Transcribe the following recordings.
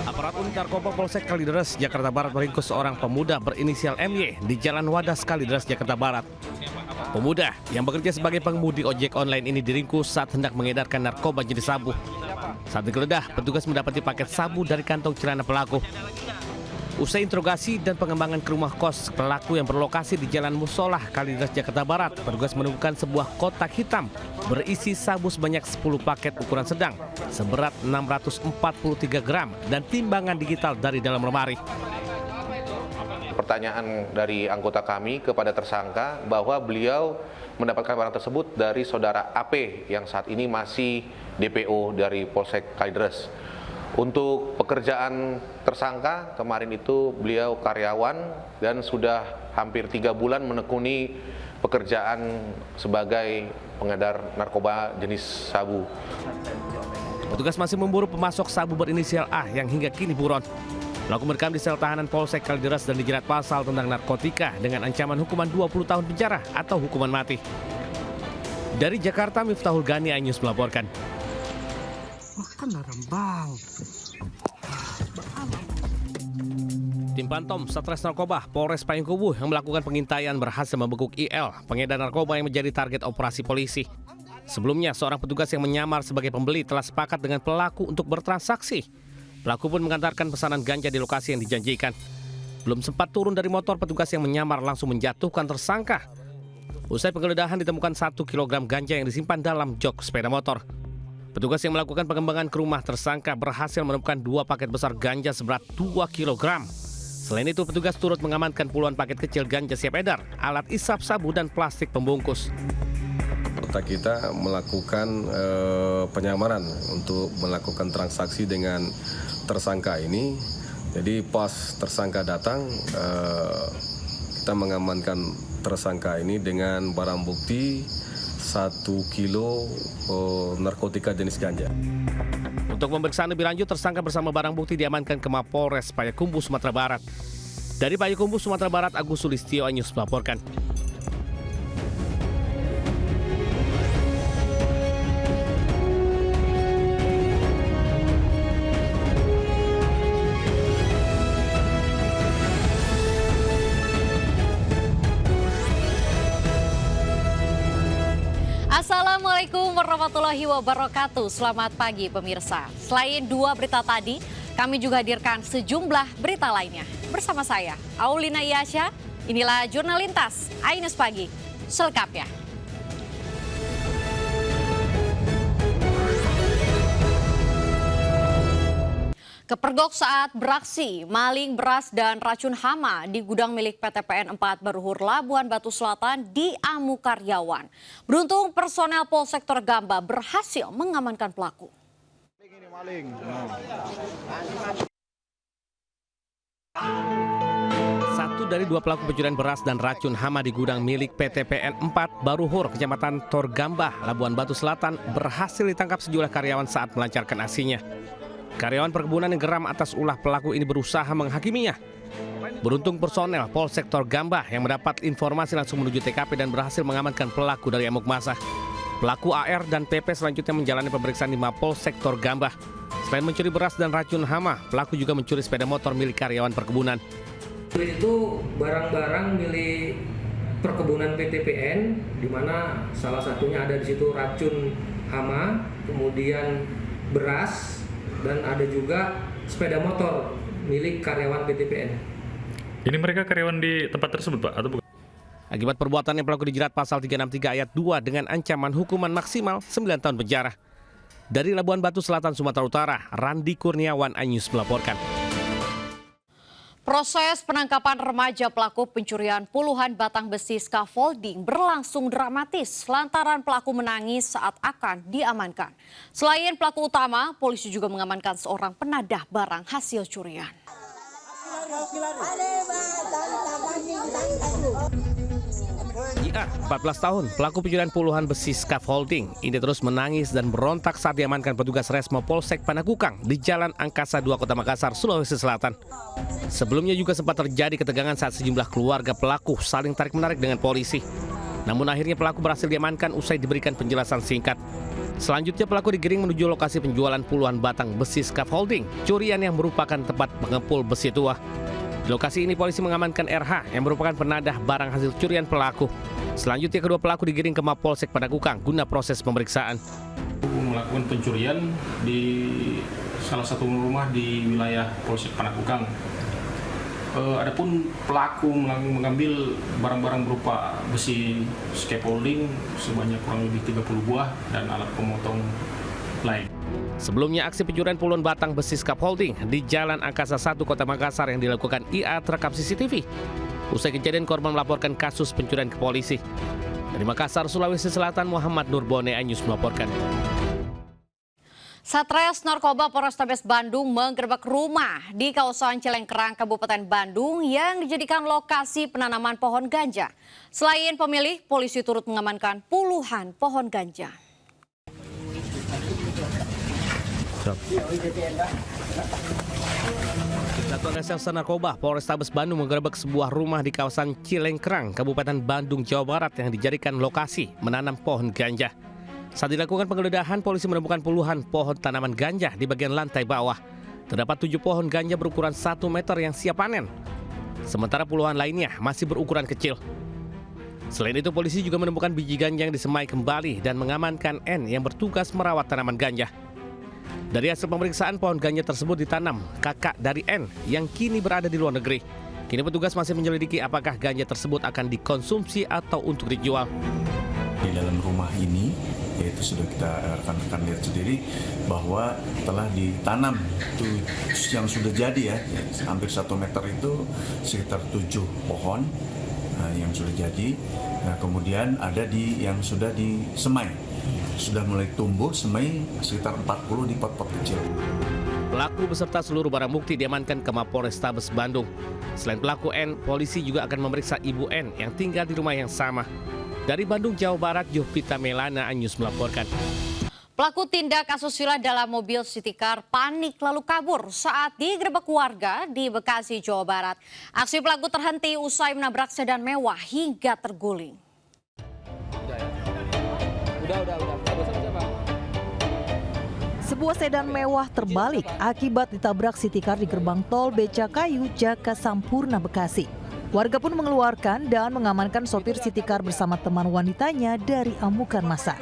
Aparat unit narkoba Polsek Kalideres, Jakarta Barat meringkus seorang pemuda berinisial MY di Jalan Wadas Kalideres, Jakarta Barat. Pemuda yang bekerja sebagai pengemudi ojek online ini diringkus saat hendak mengedarkan narkoba jenis sabu. Saat digeledah, petugas mendapati paket sabu dari kantong celana pelaku. Usai interogasi dan pengembangan ke rumah kos pelaku yang berlokasi di Jalan Musolah, Kalideres, Jakarta Barat, petugas menemukan sebuah kotak hitam berisi sabu sebanyak 10 paket ukuran sedang seberat 643 gram dan timbangan digital dari dalam lemari. Pertanyaan dari anggota kami kepada tersangka bahwa beliau mendapatkan barang tersebut dari saudara AP yang saat ini masih DPO dari Polsek Kalideres. Untuk pekerjaan tersangka, kemarin itu beliau karyawan dan sudah hampir 3 bulan menekuni pekerjaan sebagai pengedar narkoba jenis sabu. Petugas masih memburu pemasok sabu berinisial A yang hingga kini buron. Pelaku merekam di sel tahanan Polsek Kalideres dan dijerat pasal tentang narkotika dengan ancaman hukuman 20 tahun penjara atau hukuman mati. Dari Jakarta, Miftahul Gani, iNews melaporkan. Makan rembang. Tim Pantom Satres Narkoba Polres Payakumbuh yang melakukan pengintaian berhasil membekuk IL, pengedar narkoba yang menjadi target operasi polisi. Sebelumnya, seorang petugas yang menyamar sebagai pembeli telah sepakat dengan pelaku untuk bertransaksi. Pelaku pun mengantarkan pesanan ganja di lokasi yang dijanjikan. Belum sempat turun dari motor, petugas yang menyamar langsung menjatuhkan tersangka. Usai penggeledahan ditemukan 1 kilogram ganja yang disimpan dalam jok sepeda motor. Petugas yang melakukan pengembangan ke rumah tersangka berhasil menemukan 2 paket besar ganja seberat 2 kilogram. Selain itu, petugas turut mengamankan puluhan paket kecil ganja siap edar, alat isap sabu, dan plastik pembungkus. Kita melakukan penyamaran untuk melakukan transaksi dengan tersangka ini. Jadi pas tersangka datang, kita mengamankan tersangka ini dengan barang bukti 1 kilo narkotika jenis ganja. Untuk pemeriksaan lebih lanjut, tersangka bersama barang bukti diamankan ke Mapolres Payakumbuh, Sumatera Barat. Dari Payakumbuh, Sumatera Barat, Agus Sulistyo, iNews melaporkan. Assalamualaikum warahmatullahi wabarakatuh. Selamat pagi pemirsa. Selain 2 berita tadi, kami juga hadirkan sejumlah berita lainnya. Bersama saya, Aulina Yasha, inilah Jurnalintas iNews Pagi selengkapnya. Kepergok saat beraksi maling beras dan racun hama di gudang milik PT PN 4 Baruhur Labuan Batu Selatan diamuk karyawan. Beruntung personel Polsektor Gamba berhasil mengamankan pelaku. Satu dari 2 pelaku pencurian beras dan racun hama di gudang milik PT PN 4 Baruhur, Kecamatan Torgambah, Labuan Batu Selatan berhasil ditangkap sejumlah karyawan saat melancarkan aksinya. Karyawan perkebunan yang geram atas ulah pelaku ini berusaha menghakiminya. Beruntung personel Polsektor Gambah yang mendapat informasi langsung menuju TKP dan berhasil mengamankan pelaku dari amuk massa. Pelaku AR dan PP selanjutnya menjalani pemeriksaan di Mapolsektor Gambah. Selain mencuri beras dan racun hama, pelaku juga mencuri sepeda motor milik karyawan perkebunan. Itu barang-barang milik perkebunan PT PN, di mana salah satunya ada di situ racun hama, kemudian beras, dan ada juga sepeda motor milik karyawan PT PN. Ini mereka karyawan di tempat tersebut, Pak, atau bukan? Akibat perbuatannya, pelaku dijerat pasal 363 ayat 2 dengan ancaman hukuman maksimal 9 tahun penjara. Dari Labuan Batu Selatan, Sumatera Utara, Randi Kurniawan, iNews melaporkan. Proses penangkapan remaja pelaku pencurian puluhan batang besi scaffolding berlangsung dramatis lantaran pelaku menangis saat akan diamankan. Selain pelaku utama, polisi juga mengamankan seorang penadah barang hasil curian. IA, 14 tahun, pelaku pencurian puluhan besi scaffolding. Ini terus menangis dan berontak saat diamankan petugas Resmo Polsek Panakukang di Jalan Angkasa 2 Kota Makassar, Sulawesi Selatan. Sebelumnya juga sempat terjadi ketegangan saat sejumlah keluarga pelaku saling tarik-menarik dengan polisi. Namun akhirnya pelaku berhasil diamankan usai diberikan penjelasan singkat. Selanjutnya pelaku digiring menuju lokasi penjualan puluhan batang besi scaffolding, curian yang merupakan tempat pengepul besi tua. Di lokasi ini polisi mengamankan RH yang merupakan penadah barang hasil curian pelaku. Selanjutnya kedua pelaku digiring ke Mapolsek Padakukang guna proses pemeriksaan. Melakukan pencurian di salah satu rumah di wilayah Polsek Padakukang. Adapun pelaku mengambil barang-barang berupa besi scaffolding sebanyak kurang lebih 30 buah dan alat pemotong lain. Sebelumnya aksi pencurian puluhan batang besi scaffolding di Jalan Angkasa 1 Kota Makassar yang dilakukan IA terekam CCTV. Usai kejadian korban melaporkan kasus pencurian ke polisi. Dari Makassar, Sulawesi Selatan, Muhammad Nurbone, iNews melaporkan. Satres Narkoba Polrestabes Bandung menggerebek rumah di kawasan Cilengkerang, Kabupaten Bandung yang dijadikan lokasi penanaman pohon ganja. Selain pemilik, polisi turut mengamankan puluhan pohon ganja. Satuan Reserse Narkoba Polrestabes Bandung menggerebek sebuah rumah di kawasan Cilengkerang, Kabupaten Bandung, Jawa Barat yang dijadikan lokasi menanam pohon ganja. Saat dilakukan penggeledahan, polisi menemukan puluhan pohon tanaman ganja di bagian lantai bawah. Terdapat 7 pohon ganja berukuran 1 meter yang siap panen. Sementara puluhan lainnya masih berukuran kecil. Selain itu, polisi juga menemukan biji ganja yang disemai kembali dan mengamankan N yang bertugas merawat tanaman ganja. Dari hasil pemeriksaan, pohon ganja tersebut ditanam kakak dari N yang kini berada di luar negeri. Kini petugas masih menyelidiki apakah ganja tersebut akan dikonsumsi atau untuk dijual. Di dalam rumah ini, yaitu sudah kita rekan-rekan lihat sendiri bahwa telah ditanam itu yang sudah jadi ya, hampir 1 meter itu sekitar 7 pohon yang sudah jadi. Nah, kemudian ada yang sudah disemai. Sudah mulai tumbuh semai sekitar 40 di pot-pot kecil. Pelaku beserta seluruh barang bukti diamankan ke Mapolrestabes Bandung. Selain pelaku N, polisi juga akan memeriksa ibu N yang tinggal di rumah yang sama. Dari Bandung, Jawa Barat, Jovita Melana, iNews melaporkan. Pelaku tindak asusila dalam mobil City Car panik lalu kabur saat digerebek warga di Bekasi, Jawa Barat. Aksi pelaku terhenti usai menabrak sedan mewah hingga terguling. Sebuah sedan mewah terbalik akibat ditabrak City Car di gerbang tol Becakayu, Jaka Sampurna, Bekasi. Warga pun mengeluarkan dan mengamankan sopir City Car bersama teman wanitanya dari amukan massa.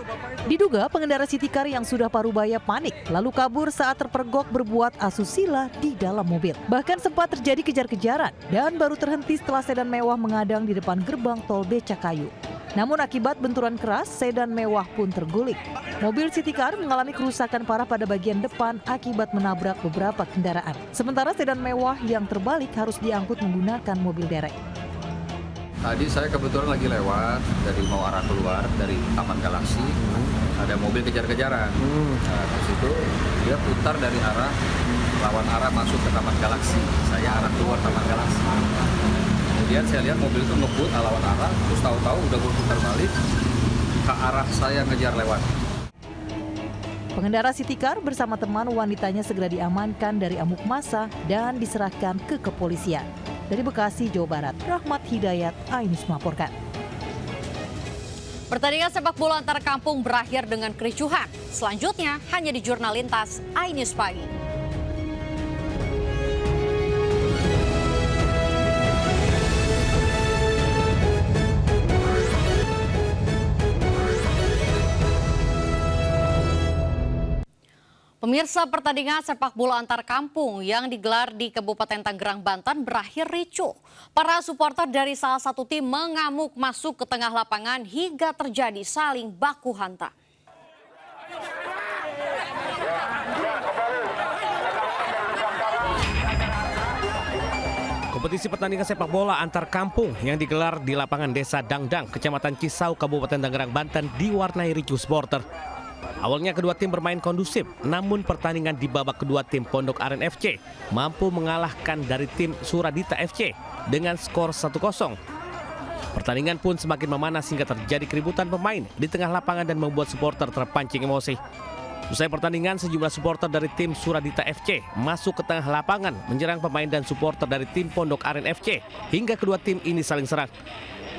Diduga pengendara City Car yang sudah parubaya panik lalu kabur saat terpergok berbuat asusila di dalam mobil. Bahkan sempat terjadi kejar-kejaran dan baru terhenti setelah sedan mewah mengadang di depan gerbang tol Becakayu. Namun akibat benturan keras, sedan mewah pun terguling. Mobil City Car mengalami kerusakan parah pada bagian depan akibat menabrak beberapa kendaraan. Sementara sedan mewah yang terbalik harus diangkut menggunakan mobil derek. Tadi saya kebetulan lagi lewat dari mau arah keluar dari Taman Galaksi, ada mobil kejar-kejaran. Nah, terus itu dia putar dari arah lawan arah masuk ke Taman Galaksi. Saya arah keluar Taman Galaksi. Kemudian saya lihat mobil itu ngebut lawan arah, terus tahu-tahu udah berputar balik ke arah saya ngejar lewat. Pengendara City Car bersama teman wanitanya segera diamankan dari amuk massa dan diserahkan ke kepolisian. Dari Bekasi, Jawa Barat, Rahmat Hidayat, iNews melaporkan. Pertandingan sepak bola antar kampung berakhir dengan kericuhan. Selanjutnya hanya di Jurnal Lintas iNews Pagi. Pemirsa, pertandingan sepak bola antar kampung yang digelar di Kabupaten Tangerang, Banten berakhir ricuh. Para supporter dari salah satu tim mengamuk masuk ke tengah lapangan hingga terjadi saling baku hantam. Kompetisi pertandingan sepak bola antar kampung yang digelar di lapangan Desa Dangdang, Kecamatan Cisau, Kabupaten Tangerang, Banten diwarnai ricuh supporter. Awalnya kedua tim bermain kondusif, namun pertandingan di babak kedua tim Pondok Aren FC mampu mengalahkan dari tim Suradita FC dengan skor 1-0. Pertandingan pun semakin memanas hingga terjadi keributan pemain di tengah lapangan dan membuat supporter terpancing emosi. Usai pertandingan, sejumlah supporter dari tim Suradita FC masuk ke tengah lapangan menyerang pemain dan supporter dari tim Pondok Aren FC hingga kedua tim ini saling serang.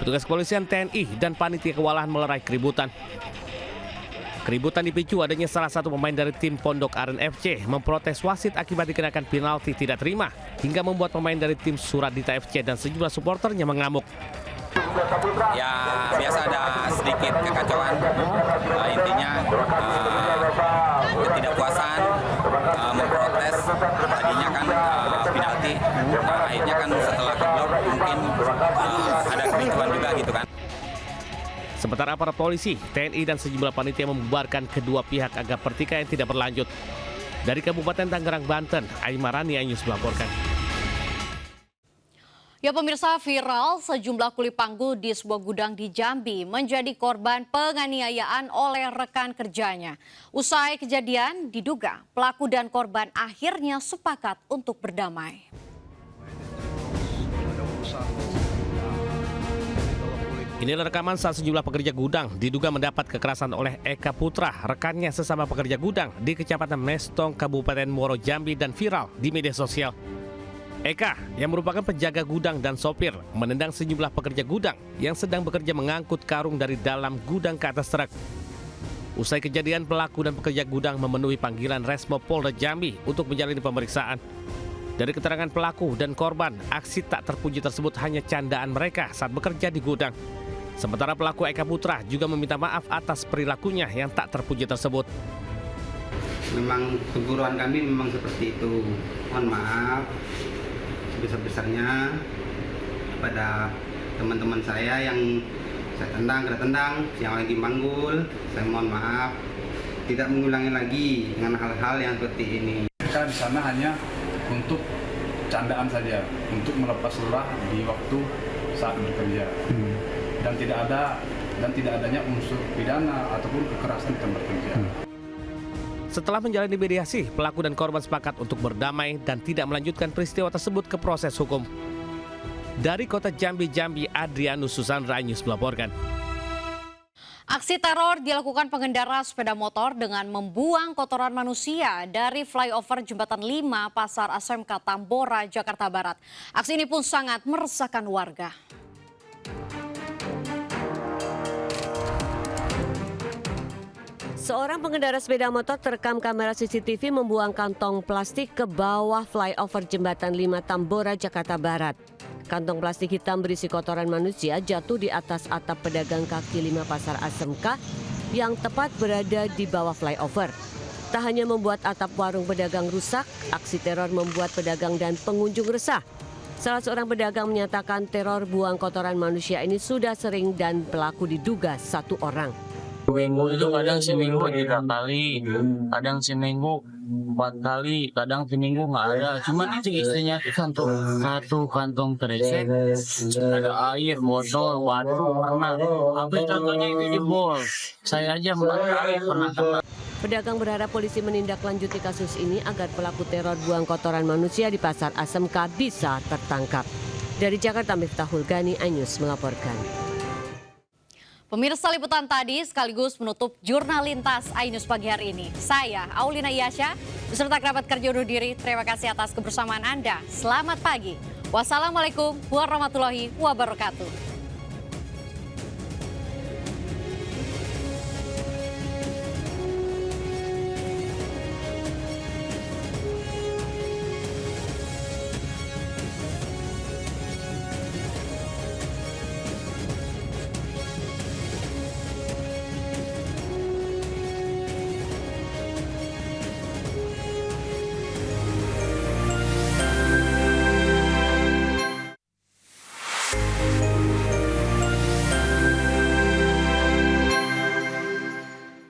Petugas kepolisian, TNI, dan panitia kewalahan melerai keributan. Keributan dipicu adanya salah satu pemain dari tim Pondok Aren FC memprotes wasit akibat dikenakan penalti tidak terima, hingga membuat pemain dari tim Suradita FC dan sejumlah supporternya mengamuk. Ya biasa ada sedikit kekacauan, intinya ketidakpuasan, memprotes, tadinya kan penalti, akhirnya kan setelah keblok mungkin ada kericuan juga gitu kan. Sementara aparat polisi, TNI, dan sejumlah panitia membubarkan kedua pihak agar pertikaian tidak berlanjut. Dari Kabupaten Tangerang, Banten, Aimarani Anyus melaporkan. Ya pemirsa, viral sejumlah kuli panggul di sebuah gudang di Jambi menjadi korban penganiayaan oleh rekan kerjanya. Usai kejadian, diduga pelaku dan korban akhirnya sepakat untuk berdamai. Inilah rekaman saat sejumlah pekerja gudang diduga mendapat kekerasan oleh Eka Putra, rekannya sesama pekerja gudang di Kecamatan Mestong, Kabupaten Muaro Jambi, dan viral di media sosial. Eka, yang merupakan penjaga gudang dan sopir, menendang sejumlah pekerja gudang yang sedang bekerja mengangkut karung dari dalam gudang ke atas truk. Usai kejadian, pelaku dan pekerja gudang memenuhi panggilan Resmo Polda Jambi untuk menjalani pemeriksaan. Dari keterangan pelaku dan korban, aksi tak terpuji tersebut hanya candaan mereka saat bekerja di gudang. Sementara pelaku Eka Putra juga meminta maaf atas perilakunya yang tak terpuji tersebut. Memang teguran kami memang seperti itu. Mohon maaf sebesar-besarnya kepada teman-teman saya yang saya tendang, yang lagi manggul. Saya mohon maaf, tidak mengulangi lagi dengan hal-hal yang seperti ini. Kita di sana hanya untuk candaan saja, untuk melepas lelah di waktu saat bekerja. Dan tidak adanya unsur pidana ataupun kekerasan di tempat kerja. Setelah menjalani mediasi, pelaku dan korban sepakat untuk berdamai dan tidak melanjutkan peristiwa tersebut ke proses hukum. Dari Kota Jambi, Adrianus Susandra Anyus melaporkan. Aksi teror dilakukan pengendara sepeda motor dengan membuang kotoran manusia dari flyover Jembatan 5 Pasar ASMK Tambora, Jakarta Barat. Aksi ini pun sangat meresahkan warga. Seorang pengendara sepeda motor terekam kamera CCTV membuang kantong plastik ke bawah flyover Jembatan 5 Tambora, Jakarta Barat. Kantong plastik hitam berisi kotoran manusia jatuh di atas atap pedagang kaki 5 Pasar ASMK yang tepat berada di bawah flyover. Tak hanya membuat atap warung pedagang rusak, aksi teror membuat pedagang dan pengunjung resah. Salah seorang pedagang menyatakan teror buang kotoran manusia ini sudah sering dan pelaku diduga satu orang. Minggu itu kadang seminggu 3 kali, kadang seminggu 4 kali, kadang seminggu nggak ada. Cuman itu istrinya satu kantong kresek, ada air, botol, batu, pernah. Apa contohnya itu jebol. Saya aja 4 kali pernah kena. Pedagang berharap polisi menindaklanjuti kasus ini agar pelaku teror buang kotoran manusia di Pasar ASMK bisa tertangkap. Dari Jakarta, Miftahul Gani, Anyus melaporkan. Pemirsa, liputan tadi sekaligus menutup Jurnal Lintas Ainus pagi hari ini. Saya, Aulina Yasha, beserta kerabat kerja undur diri. Terima kasih atas kebersamaan Anda. Selamat pagi. Wassalamualaikum warahmatullahi wabarakatuh.